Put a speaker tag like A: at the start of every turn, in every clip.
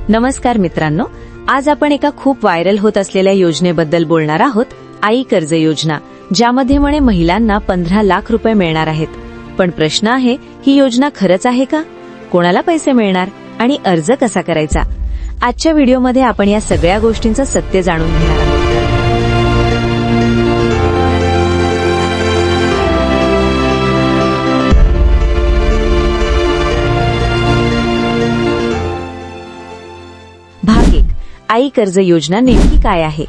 A: नमस्कार मित्रांनो, आज आपण एका खूप व्हायरल होत असलेल्या योजनेबद्दल बोलणार आहोत, आई कर्ज योजना, ज्यामध्ये म्हणे महिलांना 15 लाख रुपये मिळणार आहेत. पण प्रश्न आहे, ही योजना खरंच आहे का? कोणाला पैसे मिळणार आणि अर्ज कसा करायचा? आजच्या व्हिडिओमध्ये आपण या सगळ्या गोष्टींचं सत्य जाणून घेणार आहोत. भाग 1. आई कर्ज योजना नेमकी काय आहे?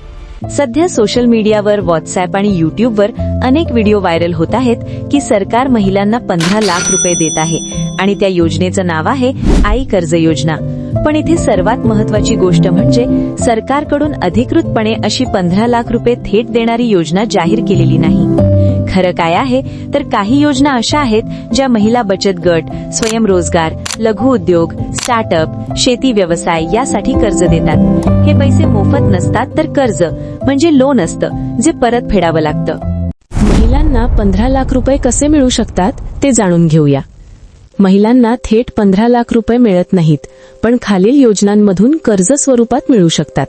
A: सध्या सोशल मीडियावर, व्हॉट्सअॅप आणि युट्यूबवर अनेक व्हिडिओ व्हायरल होत आहेत की सरकार महिलांना 15 लाख रुपये देत आहे आणि त्या योजनेचं नाव आहे आई कर्ज योजना. पण इथे सर्वात महत्त्वाची गोष्ट म्हणजे सरकारकडून अधिकृतपणे अशी 15 लाख रुपये थेट देणारी योजना जाहीर केलेली नाही. खरं काय आहे तर काही योजना अशा आहेत ज्या महिला बचत गट, स्वयंरोजगार, लघु उद्योग, स्टार्टअप, शेती व्यवसाय यासाठी कर्ज देतात. हे पैसे मोफत नसतात तर कर्ज म्हणजे लोन असतं जे परत फेडावं लागतं.
B: महिलांना 15 लाख रुपये कसे मिळू शकतात ते जाणून घेऊया. महिलांना थेट 15 लाख रुपये मिळत नाहीत, पण खालील योजनांमधून कर्ज स्वरूपात मिळू शकतात.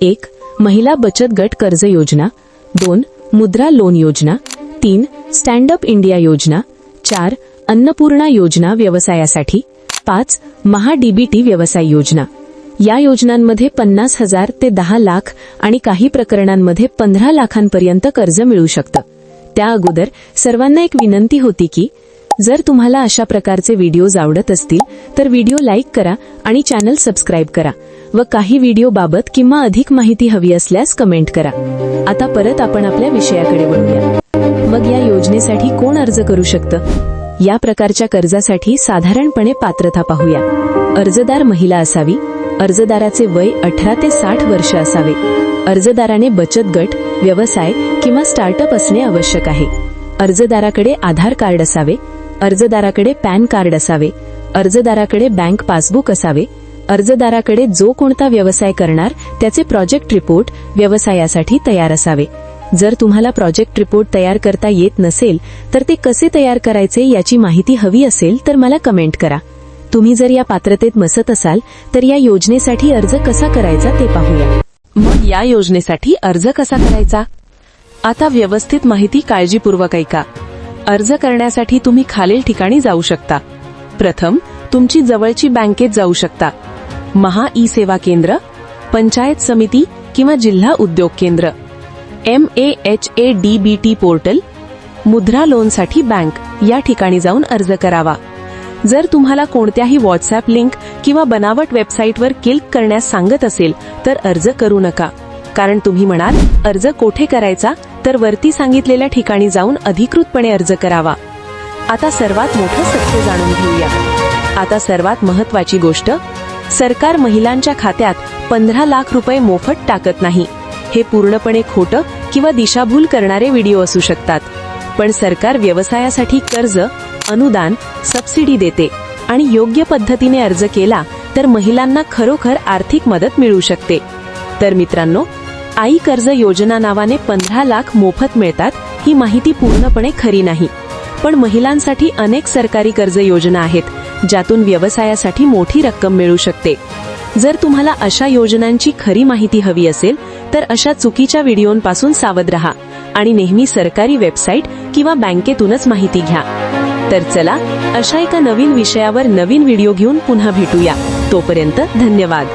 B: 1. महिला बचत गट कर्ज योजना. 2. मुद्रा लोन योजना. 3. स्टँड अप इंडिया योजना. 4. अन्नपूर्णा योजना व्यवसायासाठी. 5. महा-डीबीटी व्यवसाय योजना. या योजनांमध्ये 50,000 ते 10 लाख आणि काही प्रकरणांमध्ये 15 लाखांपर्यंत कर्ज मिळू शकतं. त्या अगोदर सर्वांना एक विनंती होती की जर तुम्हाला अशा प्रकारचे व्हिडिओज आवडत असतील तर व्हिडिओ लाईक करा आणि चॅनल सबस्क्राईब करा व काही व्हिडिओ बाबत किंवा अधिक माहिती हवी असल्यास कमेंट करा. आता परत आपण आपल्या विषयाकडे वळूया. मग या योजनेसाठी कोण अर्ज करू शकतं? या प्रकारच्या कर्जासाठी साधारणपणे पात्रता पाहूया. अर्जदार महिला असावी. अर्जदाराचे वय 18 ते 60 वर्ष असावे. अर्जदाराने बचत गट, व्यवसाय किंवा स्टार्टअप असणे आवश्यक आहे. अर्जदाराकडे आधार कार्ड असावे. अर्जदाराकडे पॅन कार्ड असावे. अर्जदाराकडे बँक पासबुक असावे. अर्जदाराकडे जो कोणता व्यवसाय करणार त्याचे प्रोजेक्ट रिपोर्ट व्यवसायासाठी तयार असावे. जर तुम्हाला प्रोजेक्ट रिपोर्ट तयार करता येत नसेल तर ते कसे तयार करायचे याची माहिती हवी असेल तर मला कमेंट करा. तुम्ही जर या पात्रतेत बसत असाल तर या योजनेसाठी अर्ज कसा करायचा ते पाहूया.
C: मग या योजनेसाठी अर्ज कसा करायचा? आता व्यवस्थित माहिती काळजीपूर्वक ऐका. अर्ज करण्यासाठी तुम्ही खालील ठिकाणी जाऊ शकता. प्रथम, तुमची जवळची बँकेत जाऊ शकता. महा ई सेवा केंद्र, पंचायत समिती किंवा जिल्हा उद्योग केंद्र. MAHADBT पोर्टल, मुद्रा लोनसाठी बँक या ठिकाणी जाऊन अर्ज करावा. जर तुम्हाला कोणत्याही व्हॉट्सअॅप लिंक किंवा बनावट वेबसाईटवर क्लिक करण्यास सांगत असेल तर अर्ज करू नका. कारण तुम्ही म्हणाल अर्ज कोठे करायचा, तर वरती सांगितलेल्या ठिकाणी जाऊन अधिकृतपणे अर्ज करावा. आता सर्वात मोठं सत्य जाणून घेऊया. आता सर्वात महत्त्वाची गोष्ट, सरकार महिलांच्या खात्यात 15 लाख रुपये मोफत टाकत नाही. हे पूर्णपणे खोटं किंवा दिशाभूल करणारे व्हिडिओ असू शकतात. पण सरकार व्यवसायासाठी कर्ज, अनुदान, सबसिडी देते आणि योग्य पद्धतीने अर्ज केला तर महिलांना खरोखर आर्थिक मदत मिळू शकते. तर मित्रांनो, आई कर्ज योजना नावाने 15 लाख मोफत मिळतात ही माहिती पूर्णपणे खरी नाही. पण महिलांसाठी अनेक सरकारी कर्ज योजना आहेत ज्यातून व्यवसायासाठी मोठी रक्कम मिळू शकते. जर तुम्हाला अशा योजनांची खरी माहिती हवी असेल तर अशा चुकीच्या व्हिडिओंपासून सावध रहा आणि नेहमी सरकारी वेबसाईट किंवा बँकेतूनच माहिती घ्या. तर चला, अशा एका नवीन विषयावर नवीन व्हिडिओ घेऊन पुन्हा भेटूया. तोपर्यंत धन्यवाद.